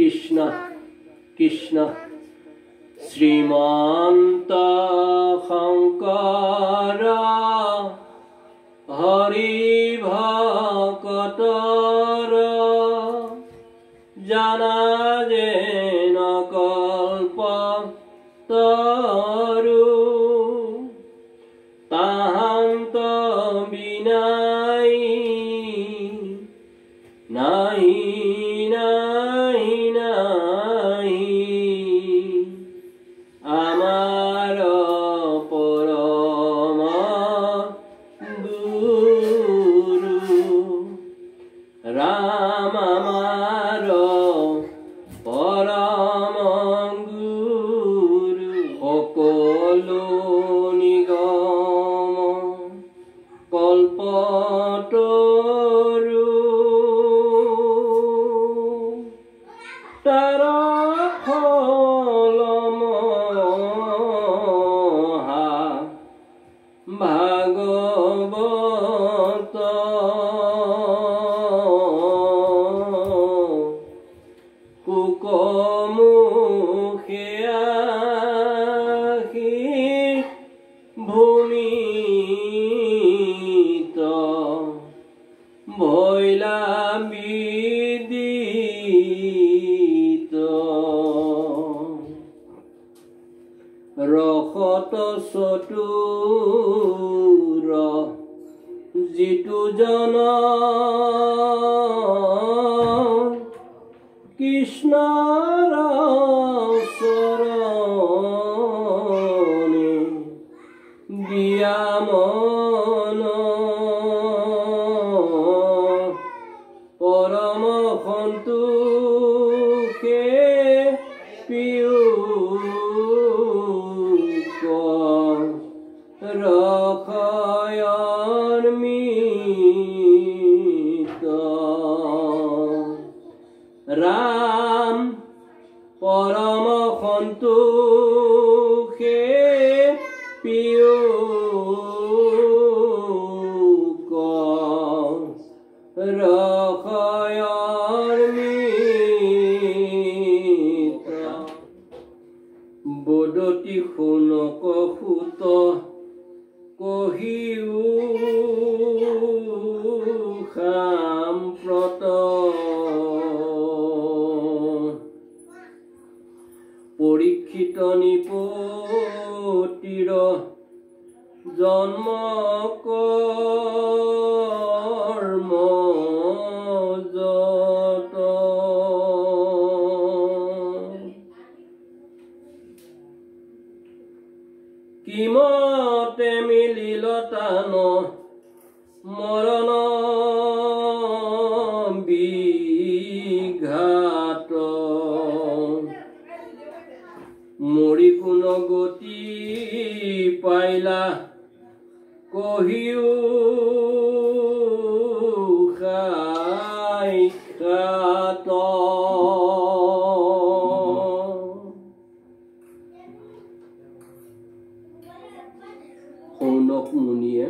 কৃষ্ণ কৃষ্ণ শ্ৰীমন্ত শংকৰ হৰি ভকতৰ জানা যেন কল্প তৰু তাহান্ত বিনাই নাই নাই নাই আমাৰ পৰম গুৰু ৰাম আমাৰ পৰম গুৰু সকলো নিগম কল্পতৰু তাৰ ফলমহা ভাগৱত কুকমুখে আহি ভূমিত ভৈলা বিদিত ৰসত চতুৰ যিটো জন কৃষ্ণৰ চৰণে দিয়া মন পৰম সন্তোষে পিয়ুষ ৰসয়ন্বিত ৰাম পৰম সন্তোষে পিয়ুষ ৰসয়ন্বিত বদতি শুনক সুত কহিও সাম্প্ৰত পৰীক্ষিত নিপতিৰ জন্ম কৰ্ম যত কিমতে মিলিল তান মৰণ বিঘাত মৰি কোন গতি পাইলা কহিও সাক্ষাৎ সৌনক মুনিয়ে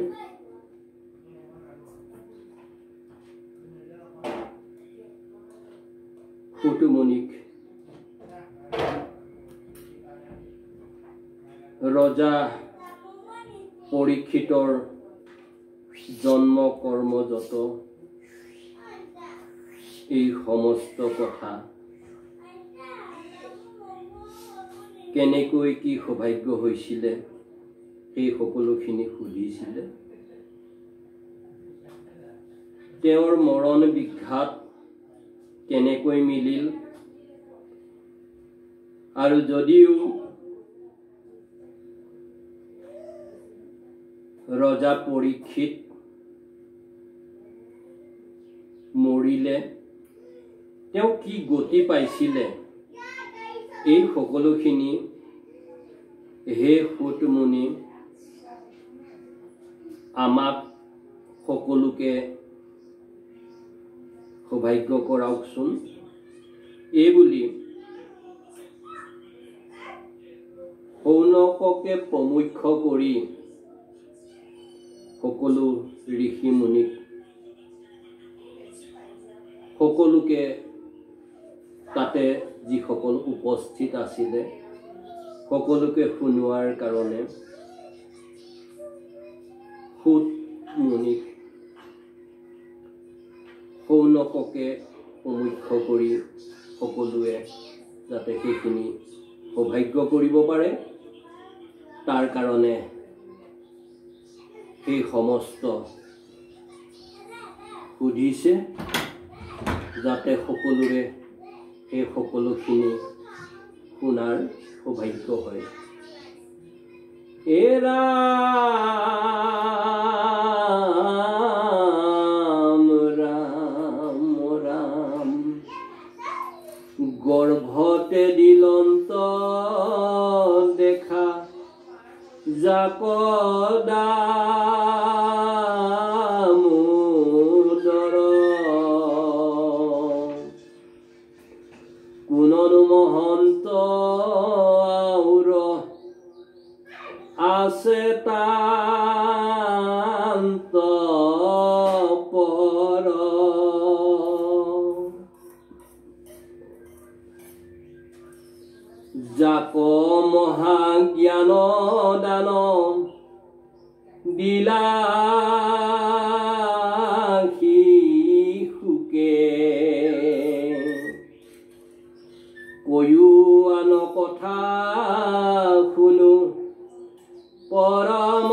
সুতমুনিক ৰজা পৰীক্ষিতৰ জন্ম কৰ্মযত এই সমস্ত কথা কেনেকৈ কি সৌভাগ্য হৈছিলে এই সকলোখিনি সুধিছিলে তেওঁৰ মৰণ বিঘাত কেনেকৈ মিলিল আৰু যদিও ৰজা পৰীক্ষিত মৰিলে তেওঁ কি গতি পাইছিলে এই সকলোখিনি হে সুতমুনি আমাক সকলোকে সৌভাগ্য কৰাওকচোন এই বুলি সৌনককে প্ৰমুখ্য কৰি সকলো ঋষি মুনিক সকলোকে তাতে যিসকল উপস্থিত আছিলে সকলোকে শুনোৱাৰ কাৰণে সুত মুনিক সৌনককে প্ৰমুখ্য কৰি সকলোৱে যাতে সেইখিনি সৌভাগ্য কৰিব পাৰে তাৰ কাৰণে সেই সমস্ত সুধিছে যাতে সকলোৰে সেই সকলোখিনি শুনাৰ সৌভাগ্য হয়। ৰাম ৰাম ৰাম গৰ্ভতে দিলন্ত দেখা যাক দামোদৰ কোননো মহন্ত আউৰ আছে তান্ত পৰ যাক মহাজ্ঞান দান দিলা শিশুকে কৈও আন কথা শুনো পৰম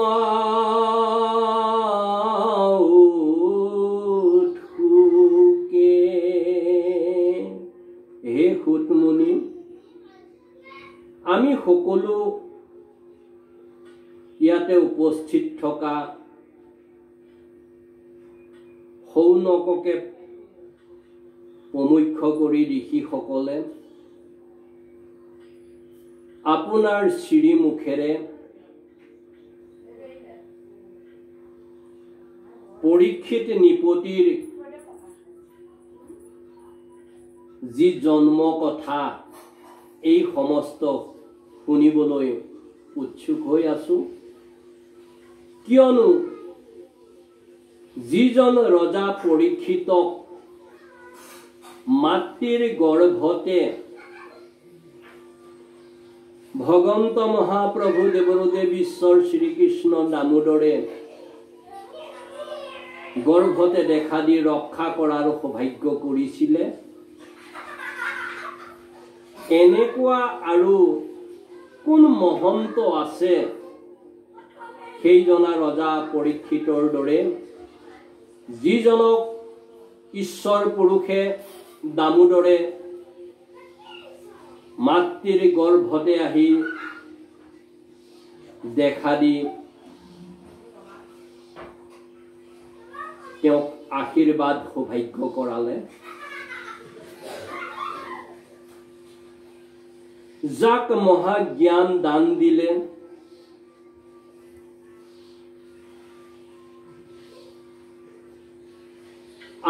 উৎসুকে। হে সুতমুনি, আমি সকলো ইয়াতে উপস্থিত থকা সৌনককে প্ৰমুখ্য কৰি ঋষিসকলে আপোনাৰ শ্ৰীমুখেৰে পৰীক্ষিত নিপতিৰ যি জন্ম কথা এই সমস্ত শুনিবলৈ উৎসুক হৈ আছো। কিয়নো যিজন ৰজা পৰীক্ষিতক মাতৃৰ গৰ্ভতে ভগৱন্ত মহাপ্ৰভু দেৱৰুদেৱ ঈশ্বৰ শ্ৰীকৃষ্ণ দামোদৰে গৰ্ভতে দেখা দি ৰক্ষা কৰাৰ সৌভাগ্য কৰিছিলে, এনেকুৱা আৰু কোন মহন্ত আছে সেইজনা ৰজা পৰীক্ষিতৰ দৰে যিজনক ঈশ্বৰ পুৰুষে দামোদৰে মাতৃৰ গৰ্ভতে আহি দেখা দি তেওঁক আশীৰ্বাদ সৌভাগ্য কৰালে, যাক মহাজ্ঞান দান দিলে,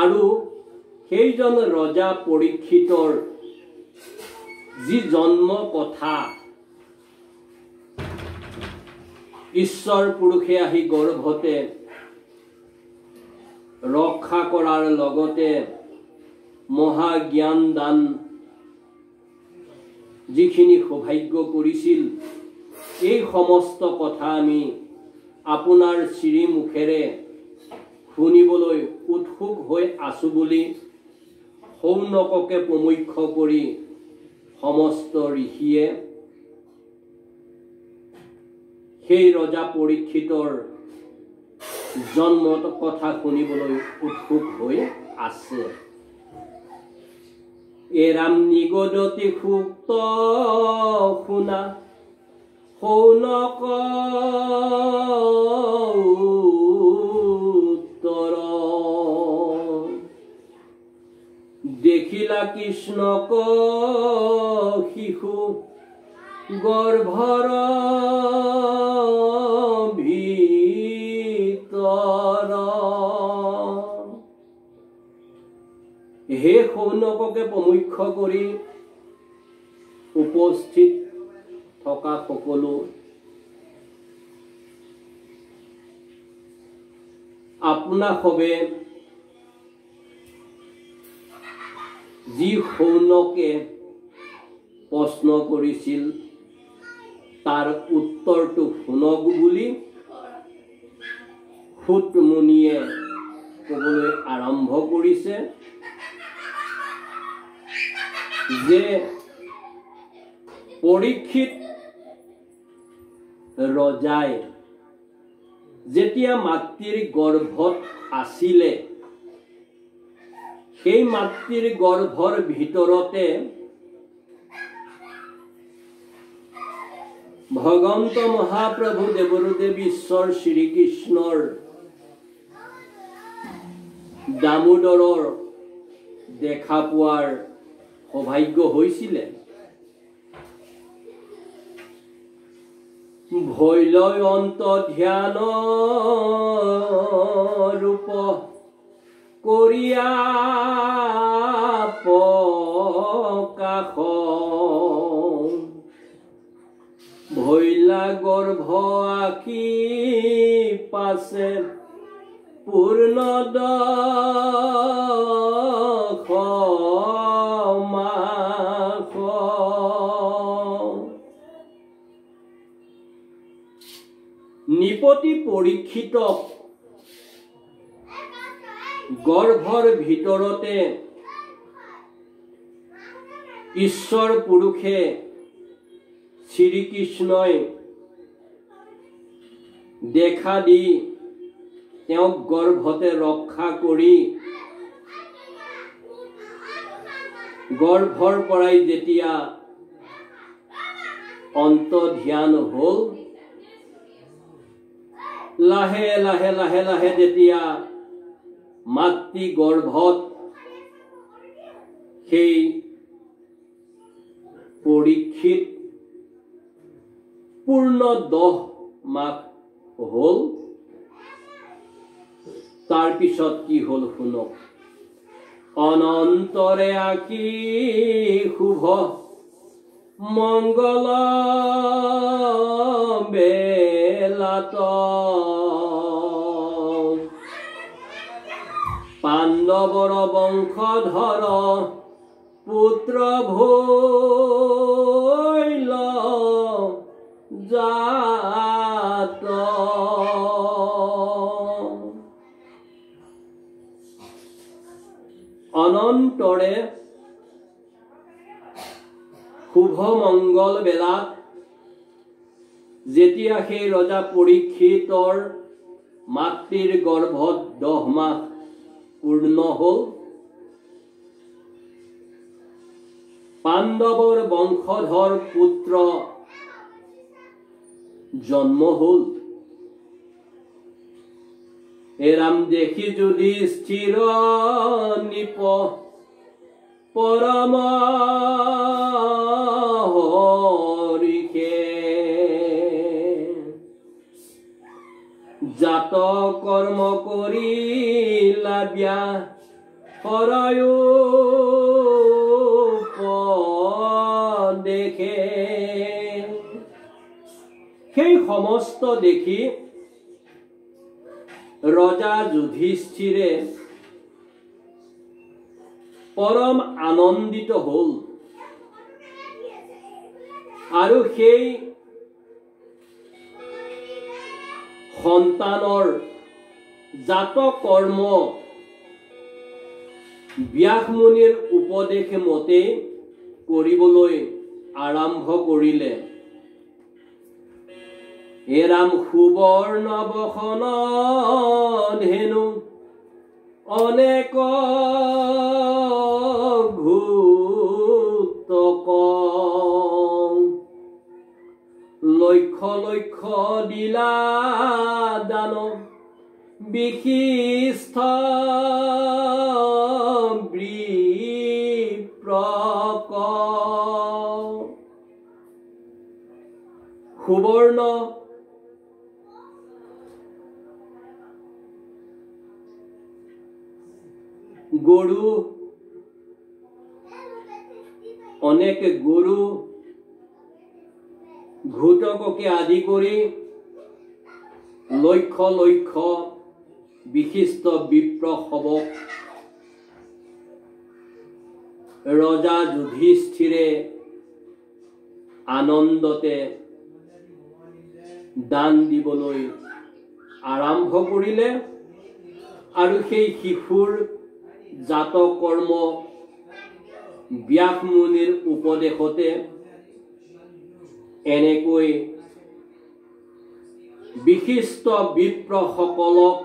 আৰু সেইজন ৰজা পৰীক্ষিতৰ যি জন্ম কথা ঈশ্বৰ পুৰুষে আহি গৰ্ভতে ৰক্ষা কৰাৰ লগতে মহাজ্ঞান দান যিখিনি সৌভাগ্য কৰিছিল, এই সমস্ত কথা আমি আপোনাৰ শ্ৰীমুখেৰে শুনিবলৈ উৎসুক হৈ আছো বুলি সৌনককে প্ৰমুখ্য কৰি সমস্ত ঋষিয়ে সেই ৰজা পৰীক্ষিতৰ জন্মৰ কথা শুনিবলৈ উৎসুক হৈ আছে। এৰাম নিগদতি সুক্ত শুনা সৌনক উত্তৰ দেখিলা কৃষ্ণক শিশু গৰ্ভৰ ভিতৰ। হে সৌনককে প্ৰমুখ্য কৰি উপস্থিত থকা সকলো আপনা সবে যি সৌনকে প্ৰশ্ন কৰিছিল তাৰ উত্তৰটো শুনক বুলি সূত মুনিয়ে ক'বলৈ আৰম্ভ কৰিছে যে পৰীক্ষিত ৰজাই যেতিয়া মাতৃৰ গৰ্ভত আছিলে সেই মাতৃৰ গৰ্ভৰ ভিতৰতে ভগৱন্ত মহাপ্ৰভু দেৱৰুদেৱ ঈশ্বৰ শ্ৰীকৃষ্ণৰ দামোদৰৰ দেখা পোৱাৰ সৌভাগ্য হৈছিলে। ভৈলয় অন্ত ধ্যান ৰূপ কৰিয়া প্ৰকাশ ভৈলা গৰ্ভ আঁকি পাছে পূৰ্ণদ নিপতি পৰীক্ষিতক গৰ্ভৰ ভিতৰতে ঈশ্বৰ পুৰুষে শ্ৰীকৃষ্ণই দেখা দি তেওঁক গৰ্ভতে ৰক্ষা কৰি গৰ্ভৰ পৰাই যেতিয়া অন্তৰ্ধান হ'ল লাহে লাহে লাহে লাহে যেতিয়া মাতৃ গৰ্ভত সেই পৰীক্ষিত পূৰ্ণ 10 মাহ হ'ল তাৰ পিছত কি হ'ল শুনক। অনন্তৰে আকি শুভ মংগল বেলাত পাণ্ডৱৰ বংশধৰ পুত্ৰ ভৈল জাত অনন্তৰে শুভ মংগল বেলাত যেতিয়া সেই ৰজা পৰীক্ষিতৰ মাতৃৰ গৰ্ভত 10 মাহ পূৰ্ণ হ'ল পাণ্ডৱৰ বংশধৰ পুত্ৰ জন্ম হ'ল। এৰাম দেখি যদি স্থিৰ নিপ পৰম হৰিষে জাত কৰ্ম কৰিলা বিয়া হৰয়ো দেখে সেই সমস্ত দেখি ৰজা যুধিষ্ঠিৰে পৰম আনন্দিত হ'ল আৰু সেই সন্তানৰ জাত কৰ্ম ব্যাস মুনিৰ উপদেশ মতে কৰিবলৈ আৰম্ভ কৰিলে। এৰাম সুবৰ্ণ বসন ধেনু অনেক ঘূতক লক্ষ লক্ষ দিলা দান বিশিষ্ট বিপ্ৰক সুবৰ্ণ গৰু অনেক গৰু ঘূতককে আদি কৰি লক্ষ লক্ষ বিশিষ্ট বিপ্ৰ হবক ৰজা যুধিষ্ঠিৰে আনন্দতে দান দিবলৈ আৰম্ভ কৰিলে আৰু সেই শিশুৰ জাত কৰ্ম ব্যাস মুনিৰ উপদেশতে এনেকৈ বিশিষ্ট বিপ্ৰসকলক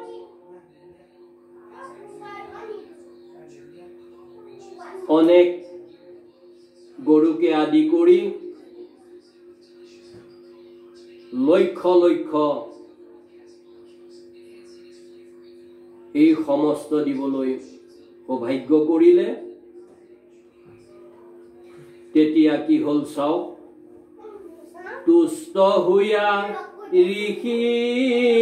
অনেক গৰুকে আদি কৰি লক্ষ লক্ষ এই সমস্ত দিবলৈ সৌভাগ্য কৰিলে। তেতিয়া কি হল চাওক, তুষ্ট হৈয়া ঋষিগণ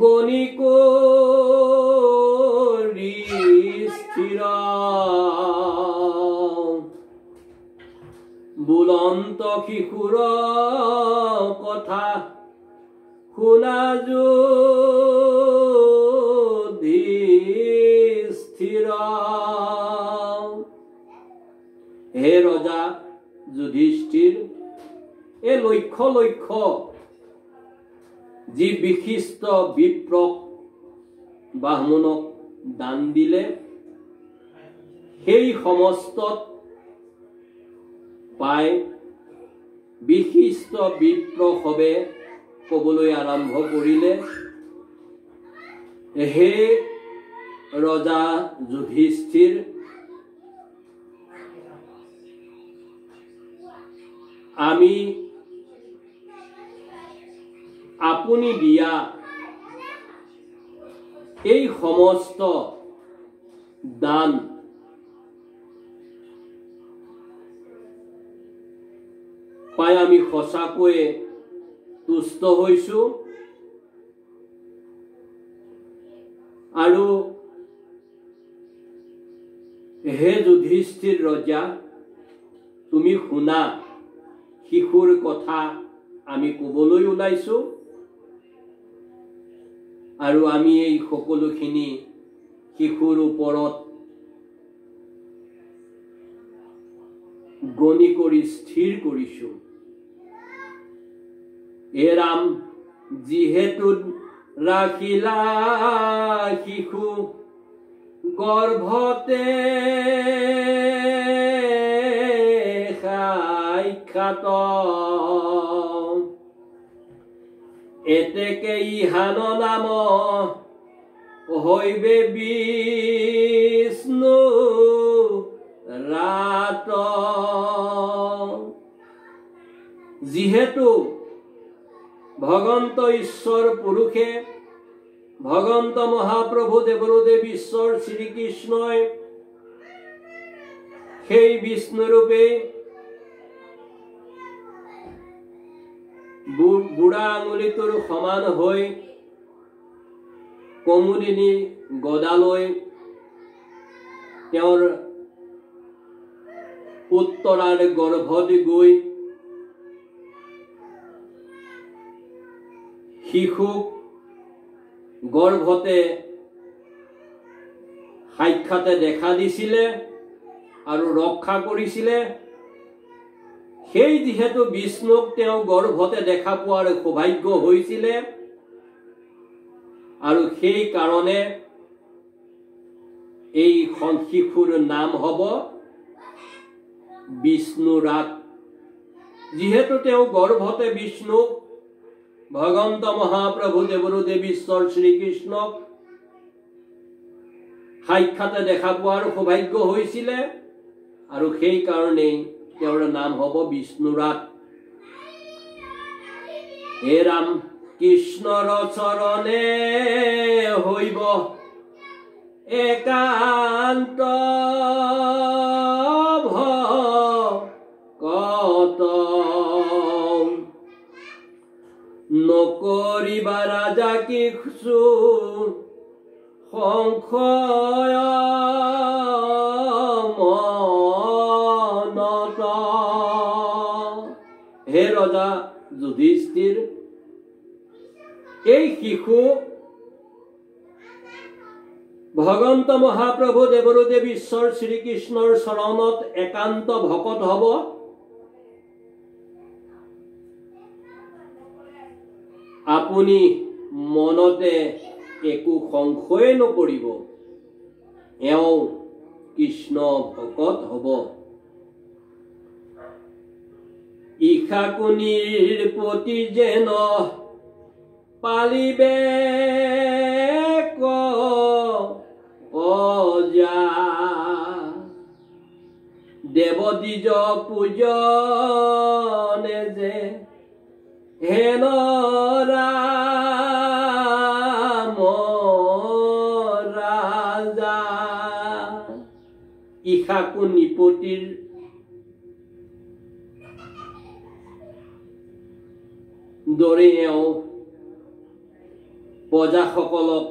গণি কৰি স্থিৰ বুলন্ত শিশুৰ কথা শুনা যুধিষ্ঠিৰ। হে ৰজা যুধিষ্ঠিৰ, এই লক্ষ লক্ষ যি বিশিষ্ট বিপ্ৰক ব্ৰাহ্মণক দান দিলে, সেই সমস্তত পাই বিশিষ্ট বিপ্ৰসৱে ক'বলৈ আৰম্ভ কৰিলে, হে ৰজা যুধিষ্ঠিৰ, আমি আপুনি দিয়া এই সমস্ত দান পাই আমি সঁচাকৈয়ে তুষ্ট হৈছো আৰু হে যুধিষ্ঠিৰ ৰজা, তুমি শুনা, শিশুৰ কথা আমি ক'বলৈ ওলাইছো আৰু আমি এই সকলোখিনি শিশুৰ ওপৰত গণি কৰি স্থিৰ কৰিছো। হে ৰাম, যিহেতু ৰাখিলা শিশু গৰ্ভতে সাক্ষাৎ, এতেকে ইহান নাম হৈবে বিষ্ণু ৰাত। যিহেতু ভগন্ত ঈশ্বৰ পুৰুষে ভগন্ত মহাপ্ৰভু দেৱদেৱ ঈশ্বৰ শ্ৰীকৃষ্ণই সেই বিষ্ণুৰূপে বুঢ়া আঙুলিটোৰ সমান হৈ কমলিনী গদালৈ তেওঁৰ উত্তৰাৰ গৰ্ভত গৈ শিশুক গৰ্ভতে সাক্ষাতে দেখা দিছিলে আৰু ৰক্ষা কৰিছিলে। সেই যিহেতু বিষ্ণুক তেওঁ গৰ্ভতে দেখা পোৱাৰ সৌভাগ্য হৈছিলে আৰু সেই কাৰণে এই শিশুৰ নাম হ'ব বিষ্ণুৰাত। যিহেতু তেওঁ গৰ্ভতে বিষ্ণুক ভগন্ত মহাপ্ৰভু দেৱদেৱ ঈশ্বৰ শ্ৰীকৃষ্ণক সাক্ষাতে দেখা পোৱাৰ সৌভাগ্য হৈছিলে আৰু সেই কাৰণেই তেওঁৰ নাম হ'ব বিষ্ণুৰাত। হে ৰাম, কৃষ্ণৰ চৰণে হৈব একান্ত ভকত, নকৰিবা ৰাজা কিছু সংশয় মনত। হে ৰজা যুধিষ্ঠিৰ, এই শিশু ভগৱন্ত মহাপ্ৰভু দেৱদেৱ ঈশ্বৰ শ্ৰীকৃষ্ণৰ চৰণত একান্ত ভকত হ'ব। আপুনি মনতে একো সংশয় নকৰিব, এওঁ কৃষ্ণ ভকত হ'ব। ইশাকুনিৰ প্ৰতি যেন পালিবে কজা, দেৱদ্বিজ পূজনে যে হেন ৰাম ৰাজা। ইশাকু নিপতিৰ দৰে এওঁ প্ৰজাসকলক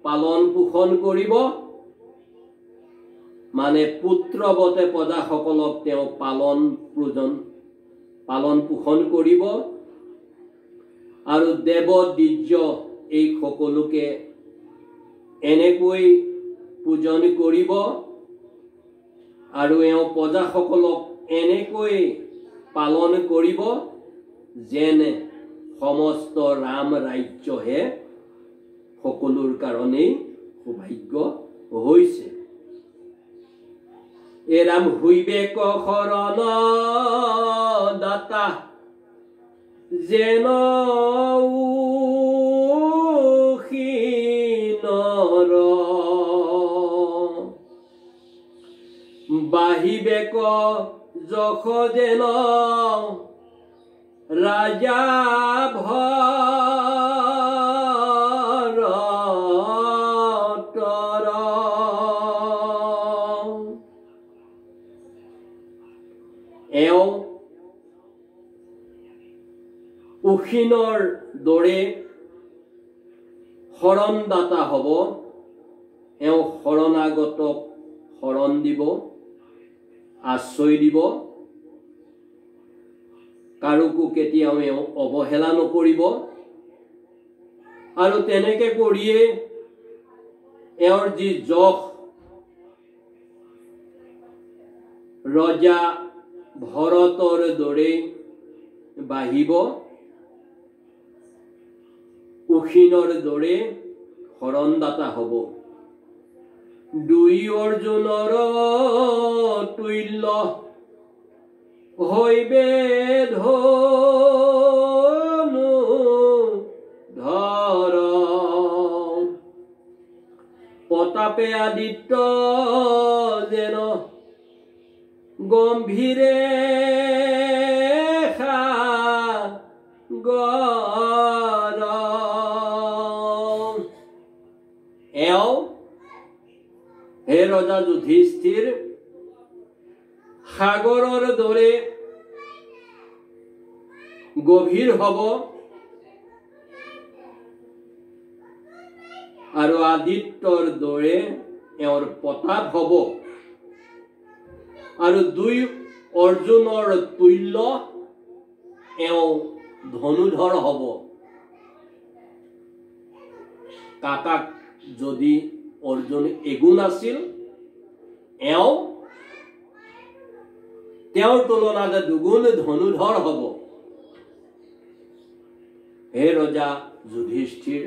পালন পোষণ কৰিব, মানে পুত্ৰৱতে প্ৰজাসকলক তেওঁ পালন পোষণ কৰিব আৰু দেৱদ্বিজ এই সকলোকে এনেকৈ পূজন কৰিব আৰু এওঁ প্ৰজাসকলক এনেকৈ পালন কৰিব যেন সমস্ত ৰাম ৰাজ্যহে সকলোৰ কাৰণেই সৌভাগ্য হৈছে। এ ৰাম হুইবেক শৰণ দাতা যেন উখীনৰ, বাহিবেক যশ যেন ৰাজা ভৰতৰ, এওঁ উখীনৰ দৰে শৰণদাতা হ'ব। এওঁ শৰণাগতক শৰণ দিব, আশ্ৰয় দিব, কাৰোকো কেতিয়াও এওঁ অৱহেলা নকৰিব আৰু তেনেকে কৰিয়ে এওঁৰ যি যশ ৰজা ভৰতৰ দৰে বাঢ়িব, উখীনৰ দৰে শৰণদাতা হ'ব। দুই অৰ্জুনৰ তুল্য হৈবে ধনু ধৰ, প্ৰতাপে আদিত্য যেন গম্ভীৰে সাগৰ, এওঁ হে ৰজা যুধিষ্ঠিৰ সাগৰৰ দৰে গভীৰ হ'ব আৰু আদিত্যৰ দৰে এওঁৰ প্ৰতাপ হ'ব আৰু দুই অৰ্জুনৰ তুল্য এওঁ ধনুধৰ হ'ব। কাকাক যদি অৰ্জুন এগুণ আছিল, এওঁ তেওঁৰ তুলনাত দুগুণ ধনুধৰ হ'ব। হে ৰজা যুধিষ্ঠিৰ,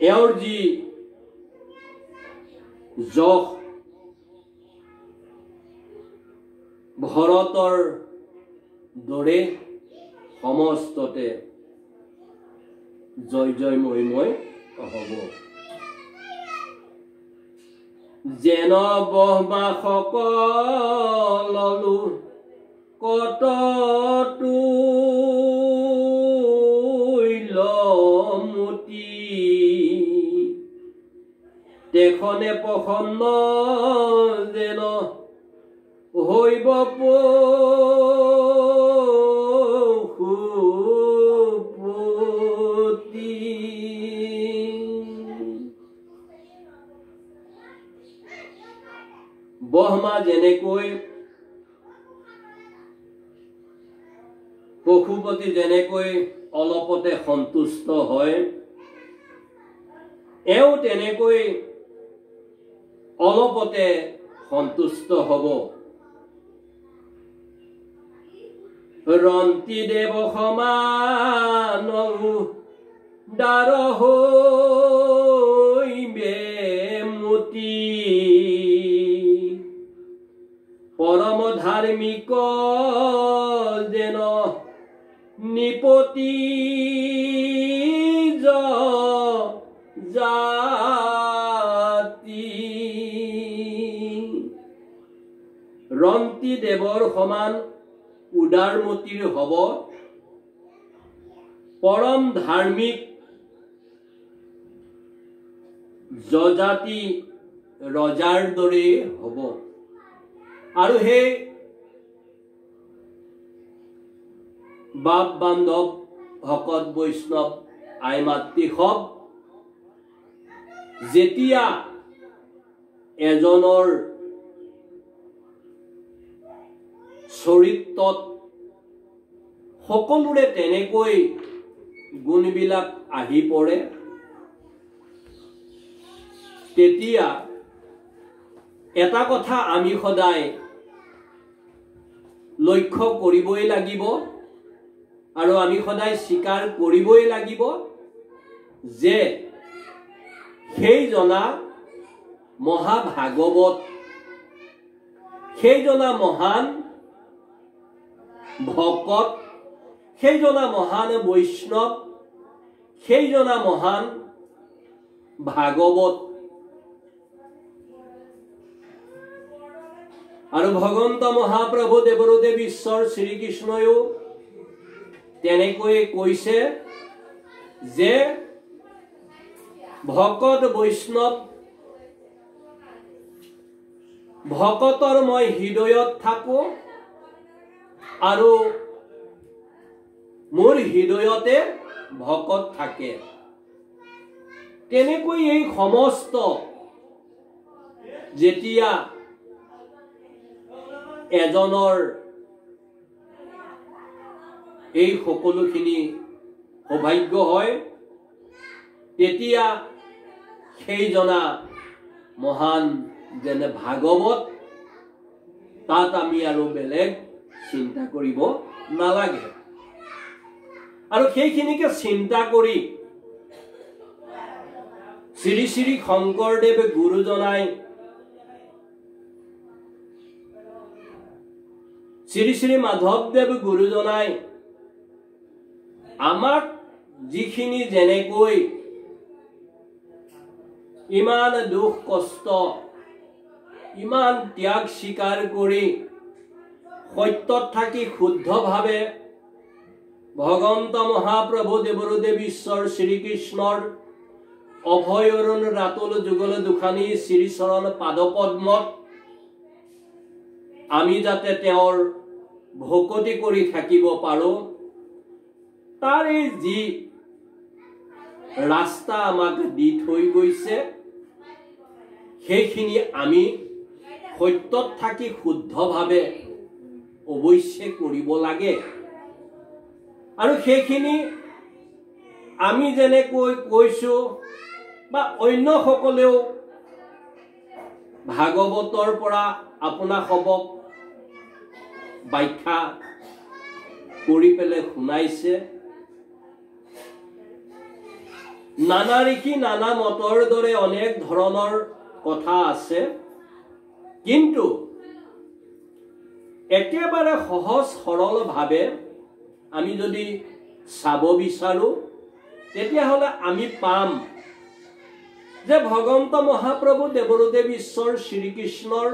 এওঁৰ যি যশ ভৰতৰ দৰে সমস্ততে জয় জয় মহিময় হ'ব। যেন ব্ৰহ্মা সকললো কত তুল্যমতি, তেখনে প্ৰসন্ন যেন হৈব পশুপতি। ব্ৰহ্মা যেনেকৈ পশুপতি যেনেকৈ অলপতে সন্তুষ্ট হয়, এও তেনেকৈ অলপতে সন্তুষ্ট হ'ব। ৰন্তি দেৱ সমান দাৰ হৈবে মতি পৰম ধাৰ্মিক যেন নিপতি জাতি। ৰন্তি দেৱৰ সমান উদাৰমতিৰ হ'ব, পৰম ধাৰ্মিক যজাতি ৰজাৰ দৰে হ'ব। আৰু সেই বাপ বান্ধৱ ভকত বৈষ্ণৱ আই মাতৃ সব যেতিয়া এজনৰ চৰিত্ৰত সকলোৰে তেনেকৈ গুণবিলাক আহি পৰে, তেতিয়া এটা কথা আমি সদায় লক্ষ্য কৰিবই লাগিব আৰু আমি সদায় স্বীকাৰ কৰিবই লাগিব যে সেইজনা মহাভাগৱত, সেইজনা মহান ভকত, সেইজনা মহান বৈষ্ণৱ, সেইজনা মহান ভাগৱত। আৰু ভগৱন্ত মহাপ্ৰভু দেৱৰুদেৱ ঈশ্বৰ শ্ৰীকৃষ্ণয়ো তেনেকৈ কৈছে যে ভকত বৈষ্ণৱ ভকতৰ মই হৃদয়ত থাকো আৰু মোৰ হৃদয়তে ভকত থাকে। তেনেকৈ এই সমস্ত যেতিয়া এজনৰ এই সকলোখিনি সৌভাগ্য হয়, তেতিয়া সেইজনা মহান যেনে ভাগৱত, তাত আমি আৰু বেলেগ চিন্তা কৰিব নালাগে। আৰু সেইখিনিকে চিন্তা কৰি শ্ৰী শ্ৰী শংকৰদেৱ গুৰুজনাই শ্ৰী শ্ৰী মাধৱদেৱ গুৰুজনাই আমাক যিখিনি যেনেকৈ ইমান দুখ কষ্ট, ইমান ত্যাগ স্বীকাৰ কৰি সত্যত থাকি শুদ্ধভাৱে ভগৱন্ত মহাপ্ৰভু দেৱৰুদেৱ ঈশ্বৰ শ্ৰীকৃষ্ণৰ অভয়ৰণ ৰাতুল যুগল দুখানী শ্ৰীচৰণ পাদপদ্মত আমি যাতে তেওঁৰ ভকতি কৰি থাকিব পাৰো, তাৰ এই যি ৰাস্তা আমাক দি থৈ গৈছে, সেইখিনি আমি সত্যত থাকি শুদ্ধভাৱে অৱশ্যে কৰিব লাগে। আৰু সেইখিনি আমি যেনেকৈ কৈছো বা অন্য সকলেও ভাগৱতৰ পৰা আপোনাসবক ব্যাখ্যা কৰি পেলাই শুনাইছে। নানা ঋষি নানা মতৰ দৰে অনেক ধৰণৰ কথা আছে, কিন্তু একেবাৰে সহজ সৰল ভাৱে আমি যদি চাব বিচাৰো, তেতিয়াহ'লে আমি পাম যে ভগৱন্ত মহাপ্ৰভু দেৱৰুদেৱ ঈশ্বৰ শ্ৰীকৃষ্ণৰ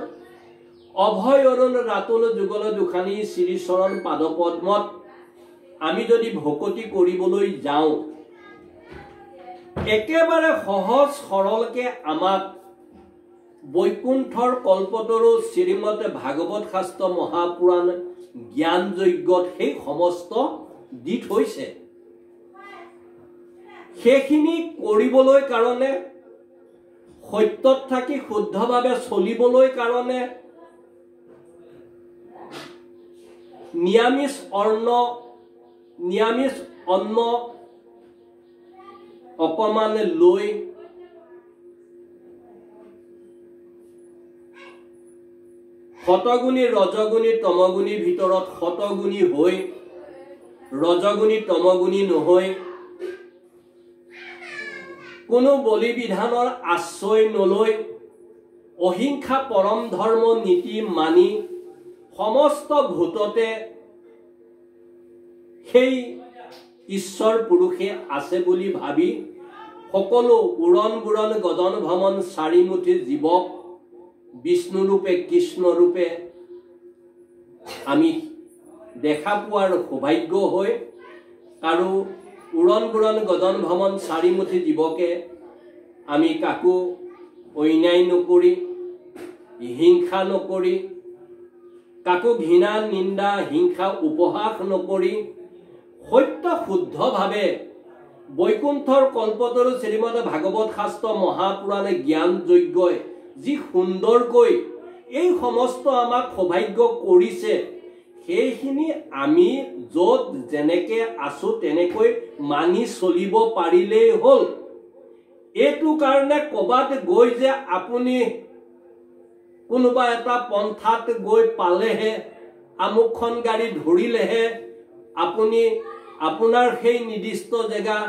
অভয়ৰণ ৰাতুল যুগল দুখানী শ্ৰীচৰণ পাদপদ্মত আমি যদি ভকতি কৰিবলৈ যাওঁ, একেবাৰে সহজ সৰলকে আমাক বৈকুণ্ঠৰ কল্পতৰু শ্ৰীমদ ভাগৱত শাস্ত্ৰ মহাপুৰাণ জ্ঞান যজ্ঞত সেই সমস্ত দি থৈছে। সেইখিনি কৰিবলৈ কাৰণে, সত্যত থাকি শুদ্ধভাৱে চলিবলৈ কাৰণে নিৰামিষ অন্ন অকমান লৈ শতগুণী ৰজগুণী তমগুণী ভিতৰত শতগুণী হৈ ৰজগুণী তমগুণী নহৈ কোনো বলি বিধানৰ আশ্ৰয় নলৈ অহিংসা পৰম ধৰ্ম নীতি মানি সমস্ত ভূততে সেই ঈশ্বৰ পুৰুষে আছে বুলি ভাবি সকলো উৰণ বুৰণ গদন ভ্ৰমণ চাৰিমুঠি জীৱক বিষ্ণু ৰূপে কৃষ্ণ ৰূপে আমি দেখা পোৱাৰ সৌভাগ্য হৈ আৰু উৰণ বুৰণ গদন ভ্ৰমণ চাৰিমুঠি জীৱকে আমি কাকো অন্যায় নকৰি হিংসা নকৰি কাকো ঘৃণা নিন্দা হিংসা উপহাস নকৰি সত্য শুদ্ধভাৱে বৈকুণ্ঠৰ কল্পতৰু শ্ৰীমদ ভাগৱত শাস্ত্ৰ মহাপুৰাণে জ্ঞান যজ্ঞই যি সুন্দৰকৈ এই সমস্ত আমাক সৌভাগ্য কৰিছে সেইখিনি আমি য'ত যেনেকে আছো তেনেকৈ মানি চলিব পাৰিলেই হ'ল। এইটো কাৰণে ক'বাত গৈ যে আপুনি কোনোবা এটা পন্থাত গৈ পালেহে আমুকখন গাড়ী ধৰিলেহে আপুনি আপোনাৰ সেই নিৰ্দিষ্ট জেগা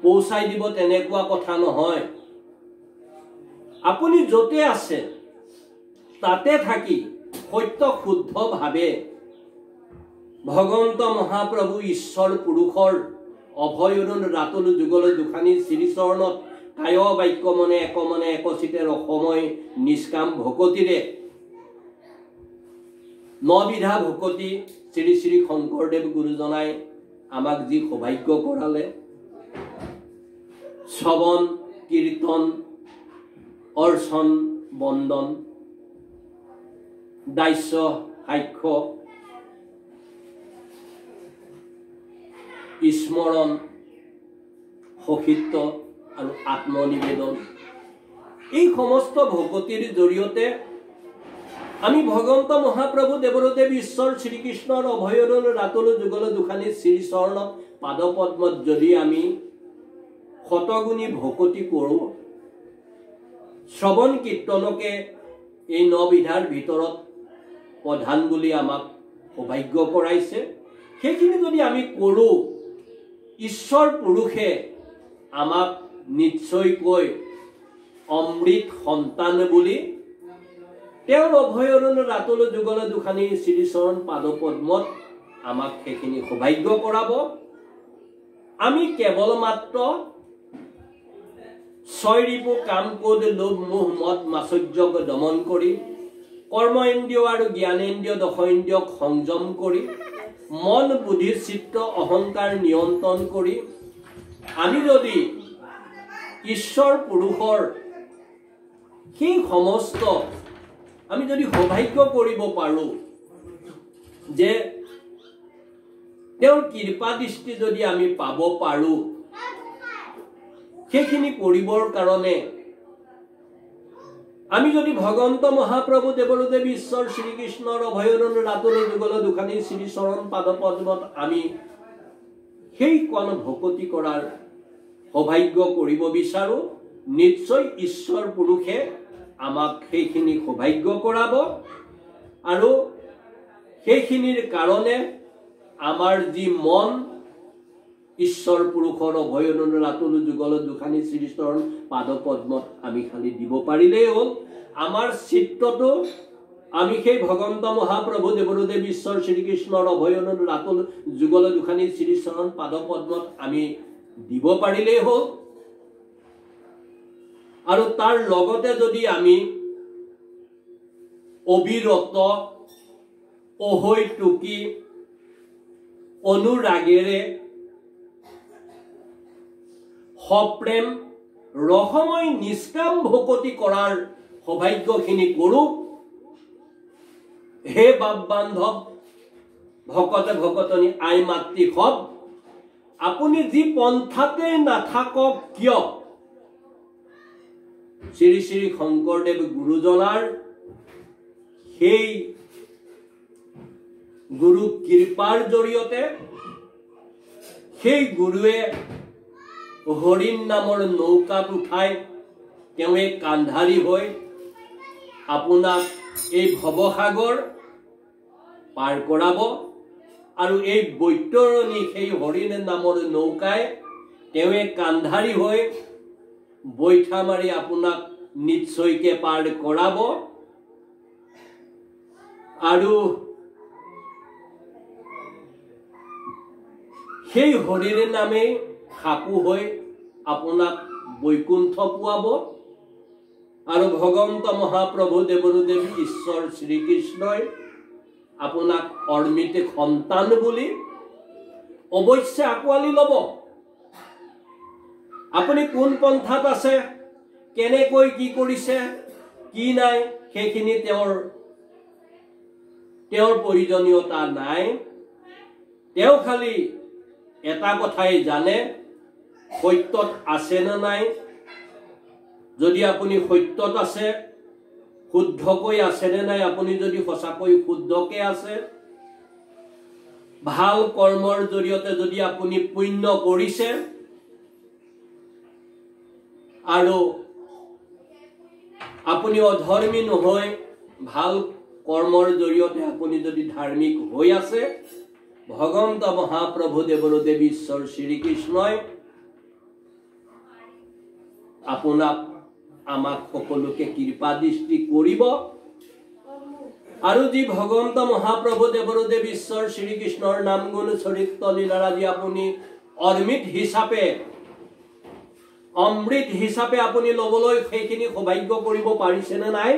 পৌঁছাই দিব তেনেকুৱা কথা নহয়। আপুনি য'তে আছে তাতে থাকি সত্য শুদ্ধভাৱে ভগৱন্ত মহাপ্ৰভু ঈশ্বৰ পুৰুষৰ অভয়ৰুণ ৰাতুল যুগল দুখানি শ্ৰীচৰণত কায় বাক্য মনে একচিতে সময় নিষ্কাম ভকতিৰে নবিধা ভকতি শ্ৰী শ্ৰী শংকৰদেৱ গুৰুজনাই আমাক যি সৌভাগ্য কৰালে শ্ৰৱণ কীৰ্তন অৰ্চন বন্দন দাস্য সাক্ষ্য স্মৰণ সহিত্য আৰু আত্মনিবেদন এই সমস্ত ভকতিৰ জৰিয়তে আমি ভগৱন্ত মহাপ্ৰভু দেৱদেৱ ঈশ্বৰ শ্ৰীকৃষ্ণৰ অভয়ৰুণ ৰাতুল যুগল দুখানি শ্ৰীচৰণত পাদপদ্মত যদি আমি শতগুণী ভকতি কৰোঁ শ্ৰৱণ কীৰ্তনকে এই নবিধাৰ ভিতৰত প্ৰধান বুলি আমাক সৌভাগ্য কৰাইছে সেইখিনি যদি আমি কৰোঁ ঈশ্বৰ পুৰুষে আমাক নিশ্চয়কৈ অমৃত সন্তান বুলি তেওঁৰ অভয়ৰুণ ৰাতুল যুগল দুখানি শ্ৰীচৰণ পাদপদ্মত আমাক সেইখিনি সৌভাগ্য কৰাব। আমি কেৱল মাত্ৰ ছয় ৰিপু কাম ক্ৰোধ লোভ মোহ মদ মাচৰ্যক দমন কৰি কৰ্ম ইন্দ্ৰিয় আৰু জ্ঞানেন্দ্ৰিয় দশেন্দ্ৰিয়ক সংযম কৰি মন বুদ্ধি চিত্ত অহংকাৰ নিয়ন্ত্ৰণ কৰি আমি যদি ঈশ্বৰ পুৰুষৰ সেই সমস্ত আমি যদি সৌভাগ্য কৰিব পাৰোঁ যে তেওঁৰ কৃপা দৃষ্টি যদি আমি পাব পাৰোঁ সেইখিনি কৰিবৰ কাৰণে আমি যদি ভগৱন্ত মহাপ্ৰভু দেৱদেৱ ঈশ্বৰ শ্ৰীকৃষ্ণৰ অভয়ৰুণ ৰাতুল যুগল দুখানি শ্ৰীচৰণ পাদপদ্মত আমি সেই কণ ভকতি কৰাৰ সৌভাগ্য কৰিব বিচাৰোঁ নিশ্চয় ঈশ্বৰ পুৰুষে আমাক সেইখিনি সৌভাগ্য কৰাব আৰু সেইখিনিৰ কাৰণে আমাৰ যি মন ঈশ্বৰ পুৰুষৰ অভয়ৰুণ ৰাতুল যুগল দুখানি শ্ৰীচৰণ পাদপদ্মত আমি খালি দিব পাৰিলেই হ'ল। আমাৰ চিত্তটো আমি সেই ভগৱন্ত মহাপ্ৰভু দেৱদেৱ ঈশ্বৰ শ্ৰীকৃষ্ণৰ অভয়ৰুণ ৰাতুল যুগল দুখানি শ্ৰীচৰণ পাদপদ্মত আমি দিব পাৰিলেই হ'ল। আৰু তাৰ লগতে যদি আমি অবিৰত অহৈতুকী অনুৰাগেৰে সপ্ৰেম ৰসময় নিষ্কাম ভকতি কৰাৰ সৌভাগ্যখিনি কৰোঁ। হে বাপ বান্ধৱ ভকতে ভকতনী আই মাতৃ সব আপুনি যি পন্থাতে নাথাকক কিয় শ্ৰী শ্ৰী শংকৰদেৱ গুৰুজনাৰ সেই গুৰু কৃপাৰ জৰিয়তে সেই গুৰুৱে হৰিণ নামৰ নৌকাত উঠাই তেওঁৱে কান্ধাৰী হৈ আপোনাক এই ভৱসাগৰ পাৰ কৰাব আৰু এই বৈতৰণী সেই হৰিণ নামৰ নৌকাই তেৱে কান্ধাৰী হৈ বৈঠা মাৰি আপোনাক নিশ্চয়কে পাৰ কৰাব আৰু সেই হৰিৰ নামে সাপু হৈ আপোনাক বৈকুণ্ঠ পোৱাব আৰু ভগৱন্ত মহাপ্ৰভু দেৱৰুদেৱ ঈশ্বৰ শ্ৰীকৃষ্ণই আপোনাক অৰ্মিতে সন্তান বুলি অৱশ্যে আঁকোৱালি ল'ব। আপুনি কোন পন্থাত আছে, কেনেকৈ কি কৰিছে, কি নাই, সেইখিনি তেওঁৰ প্ৰয়োজনীয়তা নাই। তেওঁ খালি এটা কথাই জানে, সত্যত আছে নে নাই। যদি আপুনি সত্যত আছে, শুদ্ধকৈ আছে নে নাই, আপুনি যদি সঁচাকৈ শুদ্ধকে আছে, ভাল কৰ্মৰ জৰিয়তে যদি আপুনি পুণ্য কৰিছে আৰু আপুনি অধৰ্মী নহৈ ভাল কৰ্মৰ জৰিয়তে আপুনি যদি ধাৰ্মিক হৈ আছে, ভগৱন্ত মহাপ্ৰভু দেৱৰুদেৱ ঈশ্বৰ শ্ৰীকৃষ্ণই আপোনাক আমাক সকলোকে কৃপা দৃষ্টি কৰিব আৰু যি ভগৱন্ত মহাপ্ৰভু দেৱৰুদেৱ ঈশ্বৰ শ্ৰীকৃষ্ণৰ নাম গুণ চৰিত্ৰ লীলাৰাজি আপুনি অমৃত হিচাপে আপুনি ল'বলৈ সেইখিনি সৌভাগ্য কৰিব পাৰিছে নে নাই?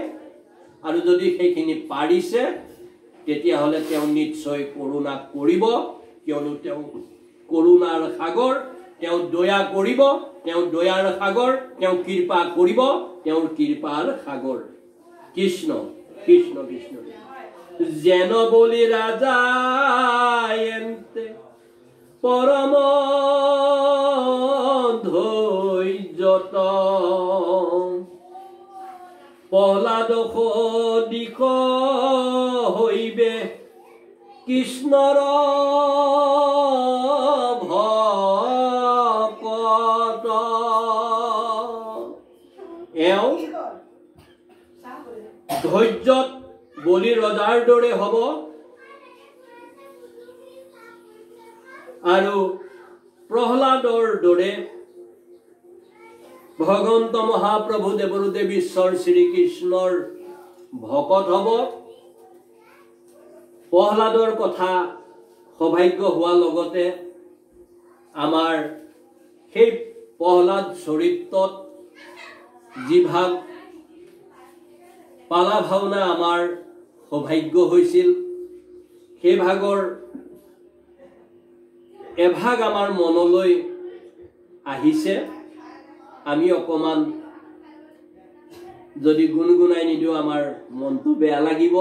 আৰু যদি সেইখিনি পাৰিছে, তেতিয়াহ'লে তেওঁ নিশ্চয় কৰোণা কৰিব, কিয়নো তেওঁ কৰোণাৰ সাগৰ, তেওঁ দয়া কৰিব, তেওঁ দয়াৰ সাগৰ, তেওঁ কৃপা কৰিব, তেওঁৰ কৃপাৰ সাগৰ। কৃষ্ণ কৃষ্ণ কৃষ্ণ। যেন বলি ৰাজা এন্তে পৰম ধৈৰ্যত প্ৰহ্লাদ দিশ হইবে কৃষ্ণৰ ভকত। এওঁ ধৈৰ্যত বলি ৰজাৰ দৰে হ'ব আৰু প্ৰহ্লাদৰ দৰে ভগৱন্ত মহাপ্ৰভু দেৱৰুদেৱ ঈশ্বৰ শ্ৰীকৃষ্ণৰ ভকত হ'ব। প্ৰহ্লাদৰ কথা সৌভাগ্য হোৱাৰ লগতে আমাৰ সেই প্ৰহ্লাদ চৰিত্ৰত যি ভাগ পালা ভাওনা আমাৰ সৌভাগ্য হৈছিল, সেই ভাগৰ এভাগ আমাৰ মনলৈ আহিছে। আমি অকমান যদি গুণগুণাই নিদিওঁ আমাৰ মনটো বেয়া লাগিব।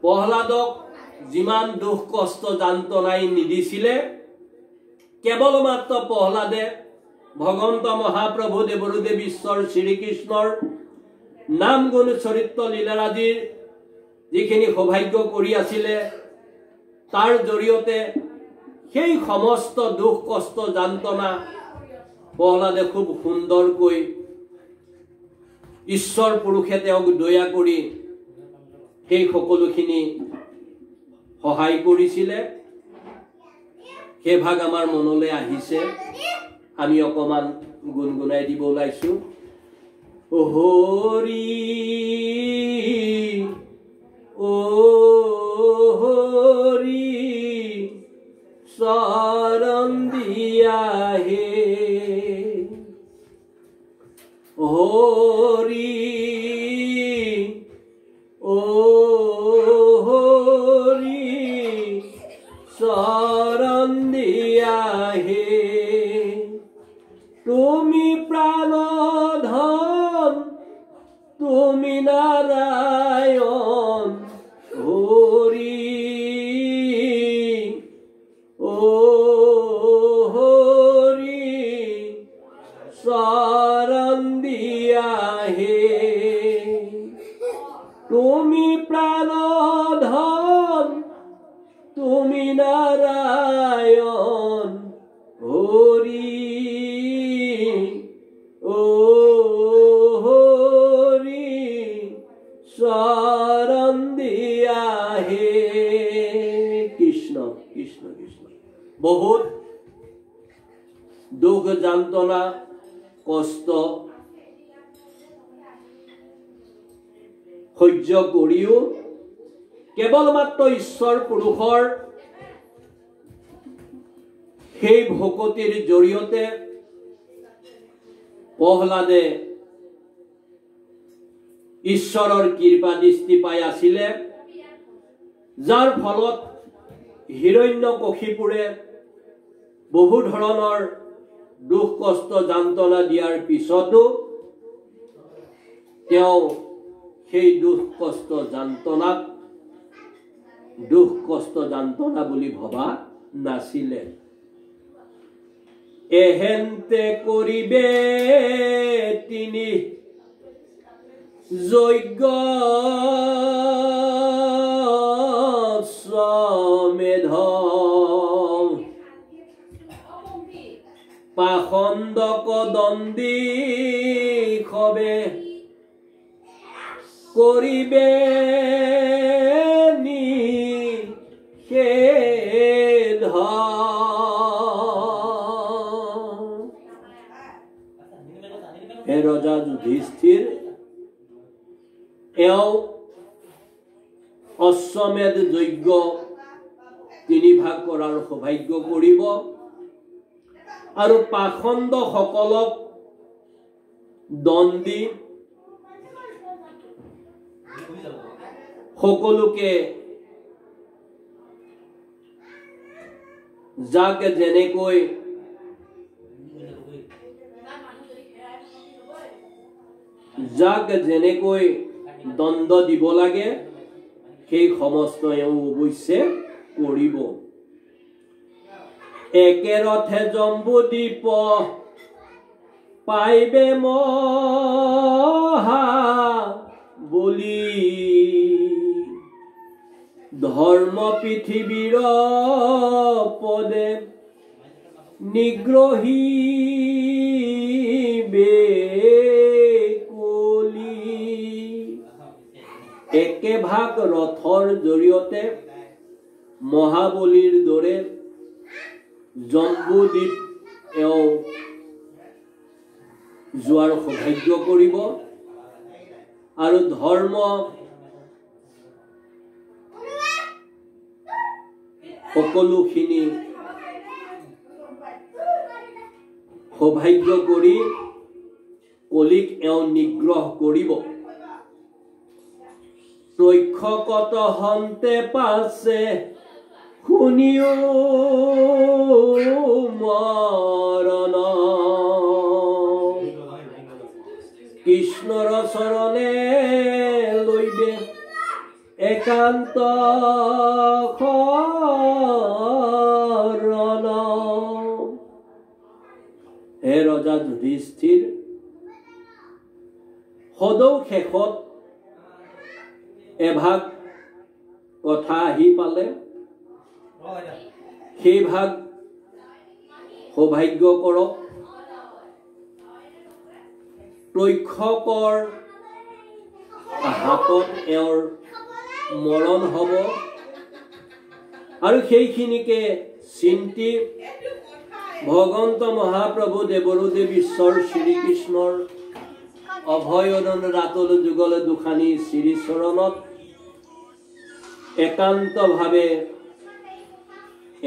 প্ৰহ্লাদক যিমান দুখ কষ্ট যান্ত্ৰণাই নিদিছিলে, কেৱল মাত্ৰ প্ৰহ্লাদে ভগৱন্ত মহাপ্ৰভু দেৱৰুদেৱ ঈশ্বৰ শ্ৰীকৃষ্ণৰ নাম গুণ চৰিত্ৰ লীলাৰাজিৰ যিখিনি সৌভাগ্য কৰি আছিলে, তাৰ জৰিয়তে সেই সমস্ত দুখ কষ্ট যান্ত্ৰণা প্ৰহ্লাদে খুব সুন্দৰকৈ ঈশ্বৰ পুৰুষে তেওঁক দয়া কৰি সেই সকলোখিনি সহায় কৰিছিলে। সেই ভাগ আমাৰ মনলৈ আহিছে, আমি অকমান গুণগুণাই দিব ওলাইছো। হৰি ও হৰি শৰণ দিয়া হে, হৰি ও হৰি শৰণ দিয়া হে। তুমি প্রাণধন, তুমি নারায়ণ, হরি ও হরি শরণ দিয়া হে। তুমি প্রাণধন, তুমি নারায়ণ, হরি ও বহুত দুখ যন্ত্ৰণা কষ্ট সহ্য কৰিও কেৱল মাত্ৰ ঈশ্বৰ পুৰুষৰ সেই ভকতিৰ জৰিয়তে প্ৰহ্লাদে ঈশ্বৰৰ কৃপা দৃষ্টি পাই আছিলে, যাৰ ফলত হিৰণ্যকশিপুৰে বহু ধৰণৰ দুখ কষ্ট যন্ত্ৰণা দিয়াৰ পিছতো তেওঁ সেই দুখ কষ্ট যন্ত্ৰণা বুলি ভবা নাছিলে। এহেন্তে কৰিবে তিনি যজ্ঞ সমেধ পাখণ্ডক দণ্ডী খবে কৰিবে নিষেধ। হে ৰজা যুধিষ্ঠিৰ, এওঁ অশ্বমেধ যজ্ঞ 3 ভাগ কৰাৰ সৌভাগ্য কৰিব আৰু পাখণ্ড সকলক দণ্ডি সকলোকে যাক যেনেকৈ দণ্ড দিব লাগে সেই সমস্ত এওঁ অৱশ্যে কৰিব। একেৰথে জম্বুদ্বীপ পাইবে মহা বলি ধৰ্ম পৃথিৱীৰ পদে নিগ্ৰহীবে একে ভাগ ৰথৰ জৰিয়তে মহাবলীৰ দৰে জম্বুদ্বীপ এওঁ যোৱাৰ সৌভাগ্য কৰিব আৰু ধৰ্ম সকলোখিনি সৌভাগ্য কৰি কলিক এওঁ নিগ্ৰহ কৰিব। ৰক্ষকত হন্তে পাছে শুনিও মৰণ কৃষ্ণৰ চৰণে লৈবে একান্ত শৰণ। হে ৰজা যুধিষ্ঠিৰ, সদৌ শেষত এভাগ কথা আহি পালে, সেই ভাগ সৌভাগ্য কৰক। ৰক্ষকৰ হাতত এওঁৰ মৰণ হ'ব আৰু সেইখিনিকে চিন্তি ভগৱন্ত মহাপ্ৰভু দেৱৰুদেৱ ঈশ্বৰ শ্ৰীকৃষ্ণৰ অভয়দন ৰাতল যুগল দুখানি শ্ৰী চৰণত একান্তভাৱে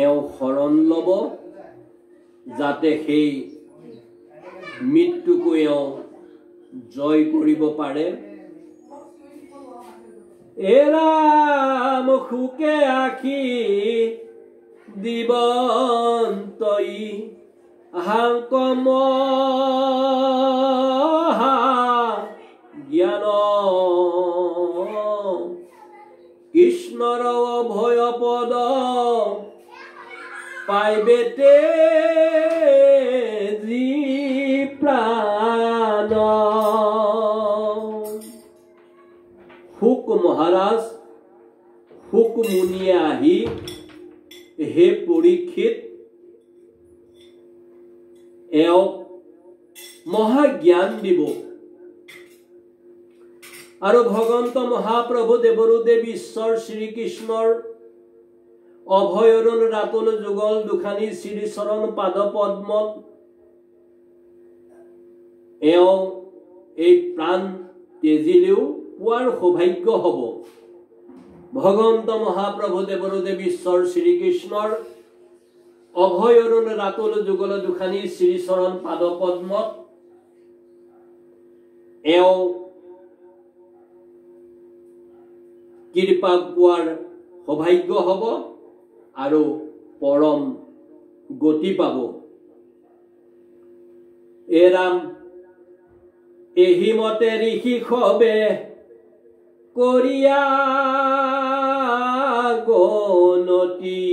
এওঁ শৰণ ল'ব, যাতে সেই মৃত্যুকো এওঁ জয় কৰিব পাৰে। এৰাম সুকে আখি দিবন্তই হাংক মহা জ্ঞান কৃষ্ণৰ অভয় পদ পাইবেতে যি প্ৰাণ। শুক মহাৰাজ শুক মুনিয়ে আহি হে পৰীক্ষিত এওঁক মহাজ্ঞান দিব আৰু ভগৱন্ত মহাপ্ৰভু দেৱৰুদেৱ ঈশ্বৰ শ্ৰীকৃষ্ণৰ অভয়ৰণ ৰাতুল যুগল দুখানি শ্ৰী চৰণ পাদ পদ্মত এওঁ এই প্ৰাণ তেজিলেও পোৱাৰ সৌভাগ্য হ'ব। ভগৱন্ত মহাপ্ৰভু দেৱৰুদেৱ ঈশ্বৰ শ্ৰীকৃষ্ণৰ অভয়ৰণ ৰাতুল যুগল দুখানি শ্ৰী চৰণ পাদ পদ্মত এওঁ কৃপা পোৱাৰ সৌভাগ্য হ'ব আৰু পৰম গতি পাব। এৰাম এহিমতে ঋষি খবে কৰিয়া গণতি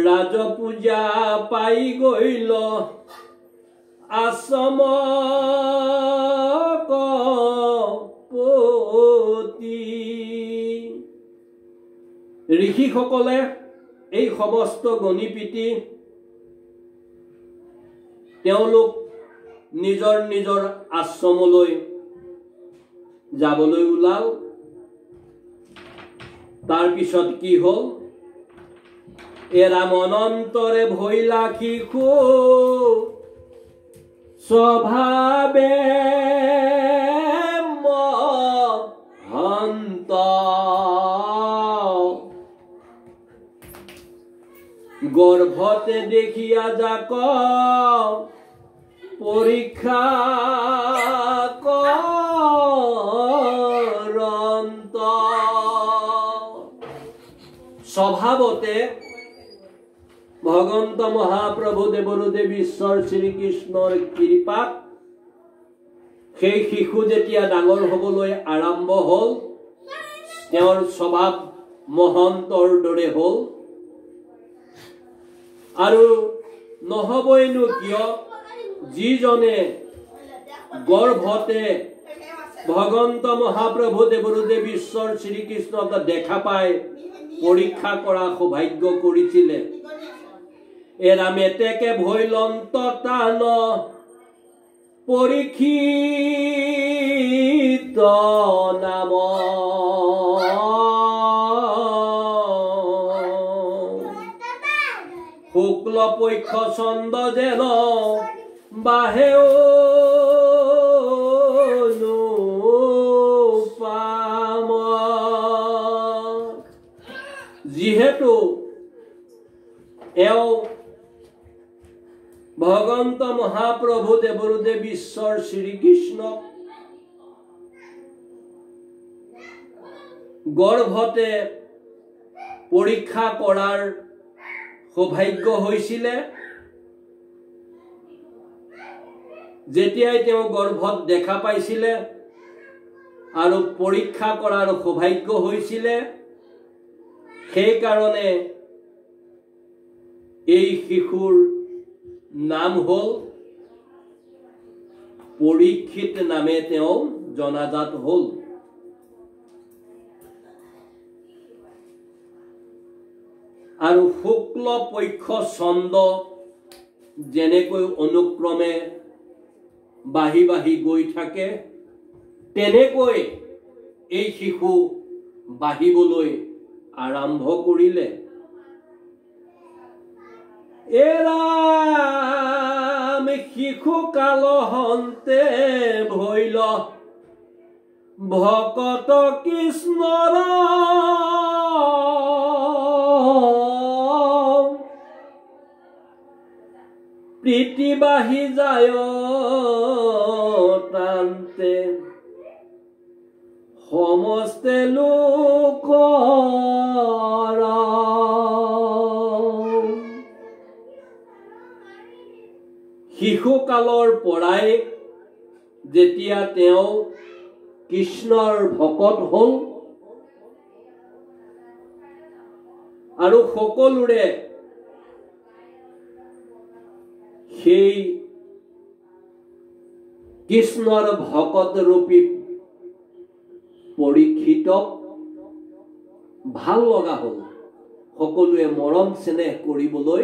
ৰাজপূজা পাই গৈল আশ্ৰম কপতি। ঋষিসকলে এই সমস্ত গণিপিতি তেওঁলোক নিজৰ নিজৰ আশ্ৰমলৈ যাবলৈ ওলাল। তাৰ পিছত কি হ'ল? এৰাম অনন্তৰে ভৈলা শিশু স্বভাৱে মহন্ত গৰ্ভতে দেখিয়া যাক পৰীক্ষা কৰন্ত। স্বভাৱতে ভগৱন্ত মহাপ্ৰভু দেৱৰুদেৱ ঈশ্বৰ শ্ৰীকৃষ্ণৰ কৃপাত সেই শিশু যেতিয়া ডাঙৰ হ'বলৈ আৰম্ভ হ'ল, তেওঁৰ স্বভাৱ মহন্তৰ দৰে হ'ল। আৰু নহবইনো কিয়, যিজনে গৰ্ভতে ভগৱন্ত মহাপ্ৰভু দেৱৰুদেৱ ঈশ্বৰ শ্ৰীকৃষ্ণক দেখা পাই পৰীক্ষা কৰা সৌভাগ্য কৰিছিলে। এৰাম এতেকে ভৈলন্ত টান পৰীক্ষিত নাম শুক্ল পক্ষ ছন্দ যেন বাহেও পাম। যিহেতু এওঁ ভগৱন্ত মহাপ্ৰভু দেৱৰুদেৱ ঈশ্বৰ শ্ৰীকৃষ্ণক গৰ্ভতে পৰীক্ষা কৰাৰ সৌভাগ্য হৈছিলে, যেতিয়াই তেওঁ গৰ্ভত দেখা পাইছিলে আৰু পৰীক্ষা কৰাৰ সৌভাগ্য হৈছিলে, সেইকাৰণে এই শিশুৰ নাম হ'ল পৰীক্ষিত নামে তেওঁ জনাজাত হ'ল। আৰু শুক্ল পক্ষ ছন্দ যেনেকৈ অনুক্ৰমে বাঢ়ি বাঢ়ি গৈ থাকে, তেনেকৈ এই শিশু বাঢ়িবলৈ আৰম্ভ কৰিলে। এৰাম শিশু কাল হন্তে ভৈল ভকত কৃষ্ণৰ প্ৰীতি বাঢ়ি যায় তান্তে সমস্তে লোকৰ। শিশুকালৰ পৰাই যেতিয়া তেওঁ কৃষ্ণৰ ভকত হ'ল আৰু সকলোৰে সেই কৃষ্ণৰ ভকত ৰূপী পৰীক্ষিতক ভাল লগা হ'ল, সকলোৱে মৰম চেনেহ কৰিবলৈ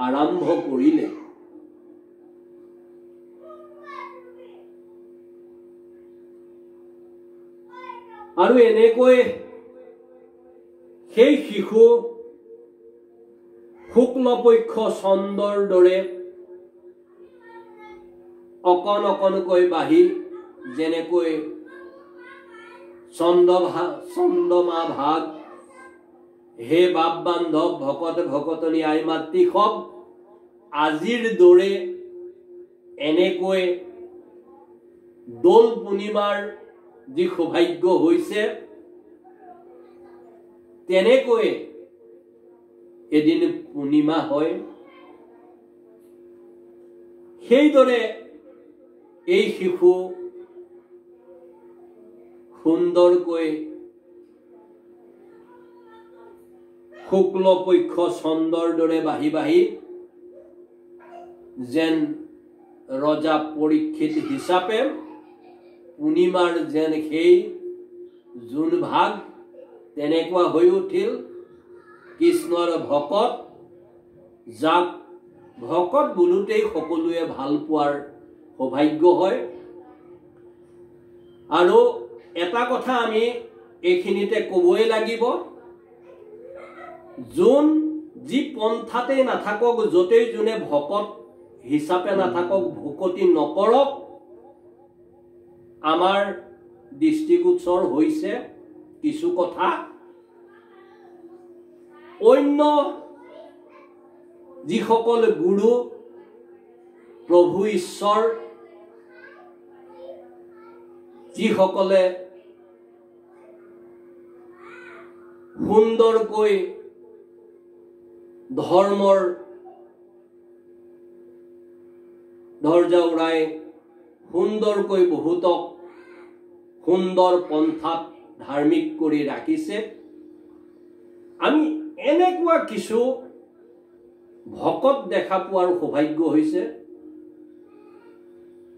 আৰম্ভ কৰিলে। আৰু এনেকৈ সেই শিশু শুক্লপক্ষ চন্দৰ দৰে অকণ অকণকৈ বাঢ়ি যেনেকৈ চন্দ্ৰমা ভাগ হে বাপ বান্ধৱ ভকত ভকতনী আই মাতৃ সব আজিৰ দৰে এনেকৈ দোল পূৰ্ণিমাৰ যি সৌভাগ্য হৈছে তেনেকৈ এদিন পূৰ্ণিমা হয় সেইদৰে এই শিশু সুন্দৰকৈ শুক্লপক্ষ চন্দৰ দৰে বাঢ়ি বাঢ়ি যেন ৰজা পৰীক্ষিত হিচাপে পূৰ্ণিমাৰ যেন সেই জোন ভাগ তেনেকুৱা হৈ উঠিল কৃষ্ণৰ ভকত যাক ভকত বোলোতেই সকলোৱে ভাল পোৱাৰ সৌভাগ্য হয় আৰু এটা কথা আমি এইখিনিতে ক'বই লাগিব যোন যি পন্থাতেই নাথাকক য'তেই যোনে ভকত হিচাপে নাথাকক ভকতি নকৰক আমাৰ দৃষ্টিগোচৰ হৈছে কিছু কথা অন্য যিসকল গুৰু প্ৰভু ঈশ্বৰ যিসকলে সুন্দৰকৈ ধৰ্মৰ দৰ্জা উৰাই সুন্দৰকৈ বহুতক সুন্দৰ পন্থাত ধাৰ্মিক কৰি ৰাখিছে আমি এনেকুৱা কিছু ভকত দেখা পোৱাৰ সৌভাগ্য হৈছে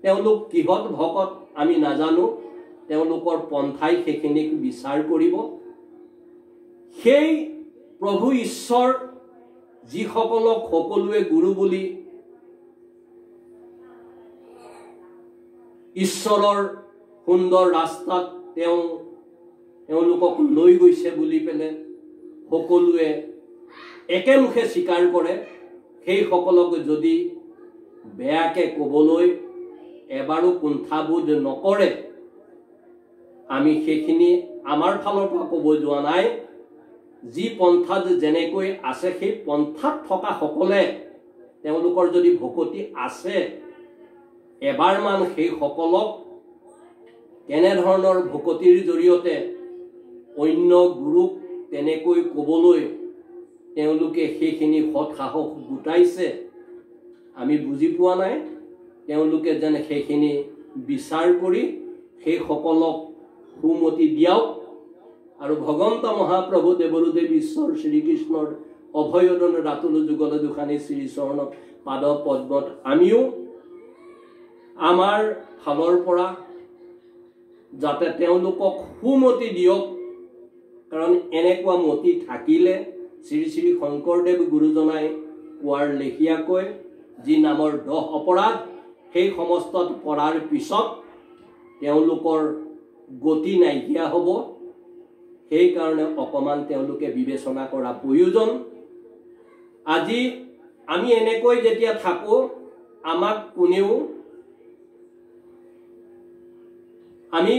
তেওঁলোক কিহত ভকত আমি নাজানো তেওঁলোকৰ পন্থাই সেইখিনিক বিচাৰ কৰিব সেই প্ৰভু ঈশ্বৰ যিসকলক সকলোৱে গুৰু বুলি ঈশ্বৰৰ সুন্দৰ ৰাস্তাত তেওঁলোকক লৈ গৈছে বুলি পেলে সকলোৱে একেমুখে স্বীকাৰ কৰে সেই সকলক যদি বেয়াকে ক'বলৈ এবাৰো কুণ্ঠাবোধ নকৰে আমি সেইখিনি আমাৰ ফালৰ পৰা ক'ব যোৱা নাই যি পন্থাত যেনেকৈ আছে সেই পন্থাত থকা সকলে তেওঁলোকৰ যদি ভকতি আছে এবাৰমান সেই সকলক কেনেধৰণৰ ভকতিৰ জৰিয়তে অন্য গুৰুক তেনেকৈ ক'বলৈ তেওঁলোকে সেইখিনি সৎ সাহস গোটাইছে আমি বুজি পোৱা নাই তেওঁলোকে যেন সেইখিনি বিচাৰ কৰি সেই সকলক সুমতি দিয়ক আৰু ভগৱন্ত মহাপ্ৰভু দেৱৰুদেৱ ঈশ্বৰ শ্ৰীকৃষ্ণৰ অভয়দন ৰাতুল যুগল দুখানী শ্ৰী চৰণ পাদ পদ্মত আমিও আমাৰ ফালৰ পৰা যাতে তেওঁলোকক সুমতি দিয়ক কাৰণ এনেকুৱা মতি থাকিলে শ্ৰী শ্ৰী শংকৰদেৱ গুৰুজনাই কোৱাৰ লেখীয়াকৈ যি নামৰ 10 অপৰাধ সেই সমস্তত পৰাৰ পিছত তেওঁলোকৰ গতি নাইকিয়া হ'ব সেই কাৰণে অকমান তেওঁলোকে বিবেচনা কৰা প্ৰয়োজন আজি আমি এনেকৈ যেতিয়া থাকো আমাক কোনেও আমি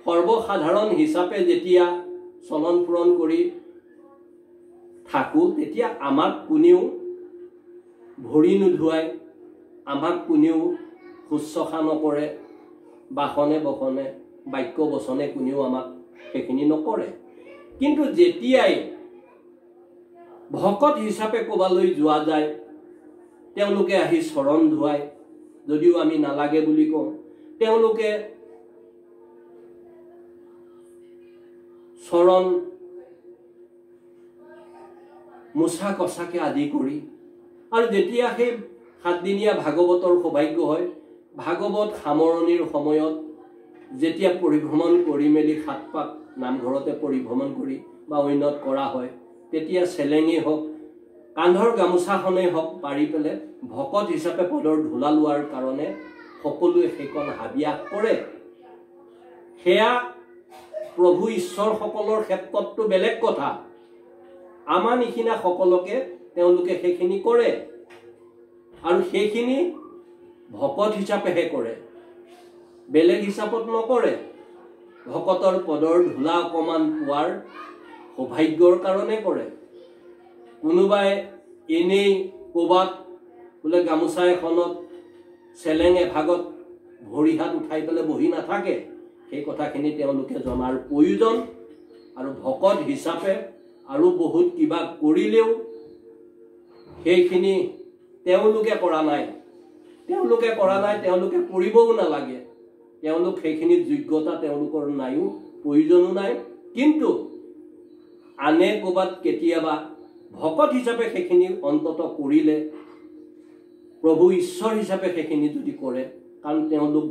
সৰ্বসাধাৰণ হিচাপে যেতিয়া চলন ফুৰণ কৰি থাকো তেতিয়া আমাক কোনেও ভৰি নুধুৱাই আমাক কোনেও শুশ্ৰূষা নকৰে বাসনে বসনে বাক্য বচনে কোনেও আমাক সেইখিনি নকৰে কিন্তু যেতিয়াই ভকত হিচাপে ক'বালৈ যোৱা যায় তেওঁলোকে আহি চৰণ ধুৱায় যদিও আমি নালাগে বুলি কওঁ তেওঁলোকে চৰণ মুছা কচাকে আদি কৰি আৰু যেতিয়া সেই 7 দিনীয়া ভাগৱতৰ সৌভাগ্য হয় ভাগৱত সামৰণিৰ সময়ত যেতিয়া পৰিভ্ৰমণ কৰি মেলি 7 পাক নামঘৰতে পৰিভ্ৰমণ কৰি বা অন্যত কৰা হয় তেতিয়া চেলেঙে হওক কান্ধৰ গামোচাখনেই হওক পাৰি পেলে ভকত হিচাপে পদৰ ধূলা লোৱাৰ কাৰণে সকলোৱে সেইখন হাবিয়াস কৰে সেয়া প্ৰভু ঈশ্বৰ সকলৰ ক্ষেত্ৰতো বেলেগ কথা আমাৰ নিচিনা সকলকে তেওঁলোকে সেইখিনি কৰে আৰু সেইখিনি ভকত হিচাপেহে কৰে বেলেগ হিচাপত নকৰে ভকতৰ পদৰ ধূলা অকমান পোৱাৰ সৌভাগ্যৰ কাৰণে কৰে কোনোবাই এনেই ক'বাত বোলে গামোচা এখনত চেলেং এভাগত ভৰি হাত উঠাই পেলাই বহি নাথাকে সেই কথাখিনি তেওঁলোকে জনাৰ প্ৰয়োজন আৰু ভকত হিচাপে আৰু বহুত কিবা কৰিলেও সেইখিনি তেওঁলোকে কৰা নাই তেওঁলোকে কৰিবও নালাগে তেওঁলোক সেইখিনি যোগ্যতা তেওঁলোকৰ নাইও প্ৰয়োজনো নাই কিন্তু আনে ক'বাত কেতিয়াবা ভকত হিচাপে সেইখিনি অন্তত কৰিলে প্ৰভু ঈশ্বৰ হিচাপে সেইখিনি যদি কৰে কাৰণ তেওঁলোক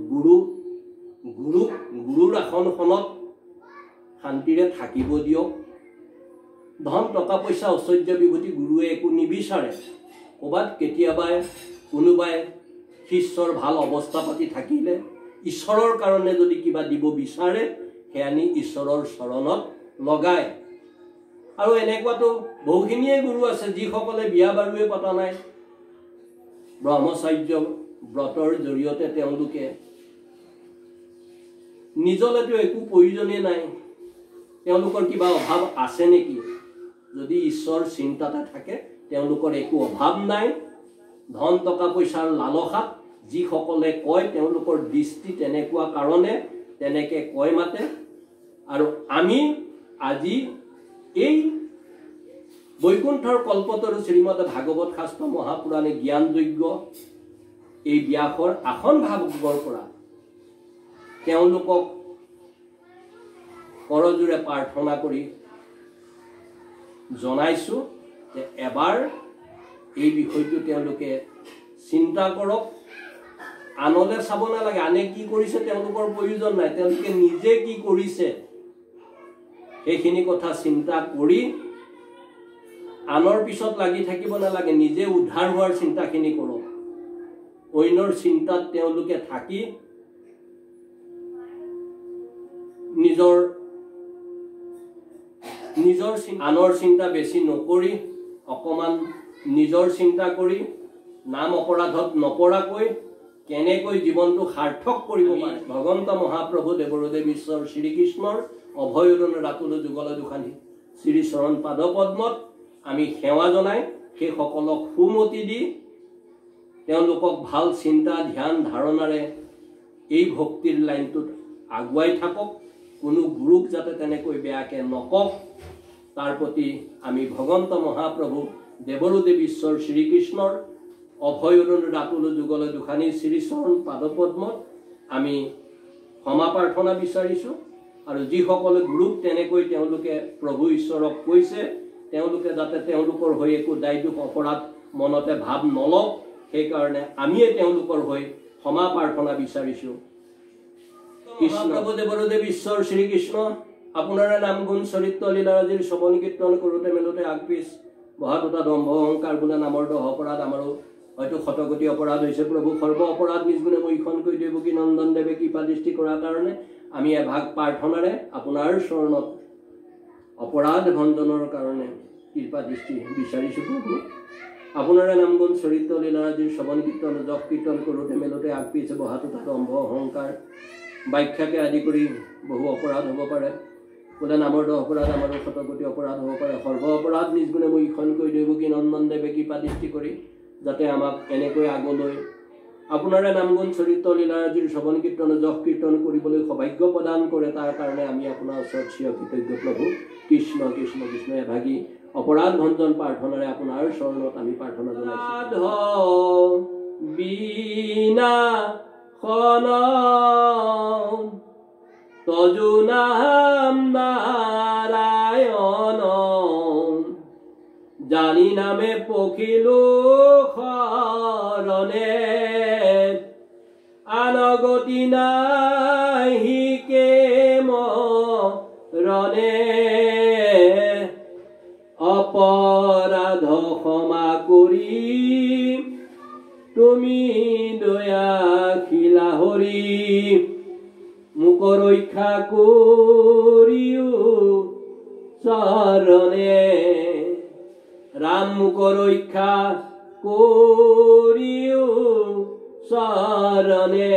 গুৰুৰ আসনখনত শান্তিৰে থাকিব দিয়ক ধন টকা পইচা ঐশ্বৰ্য বিভূতি গুৰুৱে একো নিবিচাৰে ক'বাত কেতিয়াবা কোনোবাই শিষ্যৰ ভাল অৱস্থা পাতি থাকিলে ঈশ্বৰৰ কাৰণে যদি কিবা দিব বিচাৰে সেয়ানি ঈশ্বৰৰ চৰণত লগায় আৰু এনেকুৱাতো বহুখিনিয়ে গুৰু আছে যিসকলে বিয়া বাৰুৱে পতা নাই ব্ৰহ্মচাৰ্য ব্ৰতৰ জৰিয়তে তেওঁলোকে নিজলেতো একো প্ৰয়োজনেই নাই তেওঁলোকৰ কিবা অভাৱ আছে নেকি যদি ঈশ্বৰ চিন্তাতে থাকে তেওঁলোকৰ একো অভাৱ নাই ধন টকা পইচাৰ লালসাত যিসকলে কয় তেওঁলোকৰ দৃষ্টি তেনেকুৱা কাৰণে তেনেকে কয় মাতে আৰু আমি আজি এই বৈকুণ্ঠৰ কল্পতৰু শ্ৰীমদ ভাগৱত শাস্ত্ৰ মহাপুৰাণে জ্ঞানযোগ্য এই ব্যাসৰ আসন ভাগৱতৰ পৰা তেওঁলোকক কৰজোৰে প্ৰাৰ্থনা কৰি জনাইছো যে এবাৰ এই বিষয়টো তেওঁলোকে চিন্তা কৰক আনলে চাব নালাগে আনে কি কৰিছে তেওঁলোকৰ প্ৰয়োজন নাই তেওঁলোকে নিজে কি কৰিছে সেইখিনি কথা চিন্তা কৰি আনৰ পিছত লাগি থাকিব নালাগে নিজে উদ্ধাৰ হোৱাৰ চিন্তাখিনি কৰক অন্যৰ চিন্তাত তেওঁলোকে থাকি নিজৰ আনৰ চিন্তা বেছি নকৰি অকমান নিজৰ চিন্তা কৰি নাম অপৰাধত নপৰাকৈ কেনেকৈ জীৱনটো সাৰ্থক কৰিব পাৰে ভগৱন্ত মহাপ্ৰভু দেৱৰুদেৱ ঈশ্বৰ শ্ৰীকৃষ্ণৰ অভয়ৰণ ৰাতুল যুগল দুখানি শ্ৰী চৰণ পাদ পদ্মত আমি সেৱা জনাই সেই সকলক সুমতি দি তেওঁলোকক ভাল চিন্তা ধ্যান ধাৰণাৰে এই ভক্তিৰ লাইনটোত আগুৱাই থাকক কোনো গুৰুক যাতে তেনেকৈ বেয়াকে নকওক তাৰ প্ৰতি আমি ভগৱন্ত মহাপ্ৰভু দেৱৰুদেৱ ঈশ্বৰ শ্ৰীকৃষ্ণৰ অভয়ৰণ ৰাতুল যুগল দুখানি শ্ৰী চৰণ পাদ পদ্মত আমি ক্ষমা প্ৰাৰ্থনা বিচাৰিছো আৰু যিসকলে গুৰুক তেনেকৈ তেওঁলোকে প্ৰভু ঈশ্বৰক কৈছে তেওঁলোকে যাতে তেওঁলোকৰ হৈ একো দায় দুখ অপৰাধ মনতে ভাৱ নলওক সেইকাৰণে আমিয়ে তেওঁলোকৰ হৈ ক্ষমা প্ৰাৰ্থনা বিচাৰিছো কৃষ্ণ প্ৰভু দেৱৰুদেৱ ঈশ্বৰ শ্ৰীকৃষ্ণ আপোনাৰে নাম গুণ চৰিত্ৰ লীলাৰাজিৰ শ্ৰৱণ কীৰ্তন কৰোঁতে মেলোতে আগপিছ বহা দুটা দম্ভ অহংকাৰ বোলে নামৰ দহ অপৰাধ আমাৰো হয়তো শতকোটি অপৰাধ হৈছে প্ৰভু সৰ্ব অপৰাধ নিজ গুণে মৈখনকৈ দেৱকী নন্দন দেৱে কৃপা দৃষ্টি কৰাৰ কাৰণে আমি এভাগ প্ৰাৰ্থনাৰে আপোনাৰ চৰণত অপৰাধ ভঞ্জনৰ কাৰণে কৃপা দৃষ্টি বিচাৰিছো প্ৰভু আপোনাৰে নাম গুণ চৰিত্ৰ লীলাৰাজিৰ শ্ৰৱণ কীৰ্তন যশ কীৰ্তন কৰোঁতে মেলোতে আগপিছ বহা দুটা দম্ভ অহংকাৰ ব্যাখ্যাকে আদি কৰি বহু অপৰাধ হ'ব পাৰে বোলে নামৰ দহ অপৰাধ আমাৰো শতকোটি অপৰাধ হ'ব পাৰে সৰ্ব অপৰাধ নিজ গুণে মৈখনকৈ দেৱকী নন্দন দেৱে কৃপা দৃষ্টি কৰি যাতে আমাক এনেকৈ আগলৈ আপোনাৰে নাম গুণ চৰিত্ৰ লীলাৰাজিৰ শ্ৰৱণ কীৰ্তন যশ কীৰ্তন কৰিবলৈ সৌভাগ্য প্ৰদান কৰে তাৰ কাৰণে আমি আপোনাৰ ওচৰত চিৰ কৃতজ্ঞ প্ৰভু কৃষ্ণ কৃষ্ণ কৃষ্ণ এভাগী অপৰাধ ভঞ্জন প্ৰাৰ্থনাৰে আপোনাৰ চৰণত আমি প্ৰাৰ্থনা জনাইছো বিনা খন তজু নাম নাৰায়ণ জানি নামে পখিলো শৰণে আনগতি নাহি কে মৰণে অপৰাধ ক্ষমা কৰি তুমি দয়াশীলা হৰি মুখ ৰক্ষা কৰিও চৰণে ৰাম মুখ ৰক্ষা কৰিও চৰণে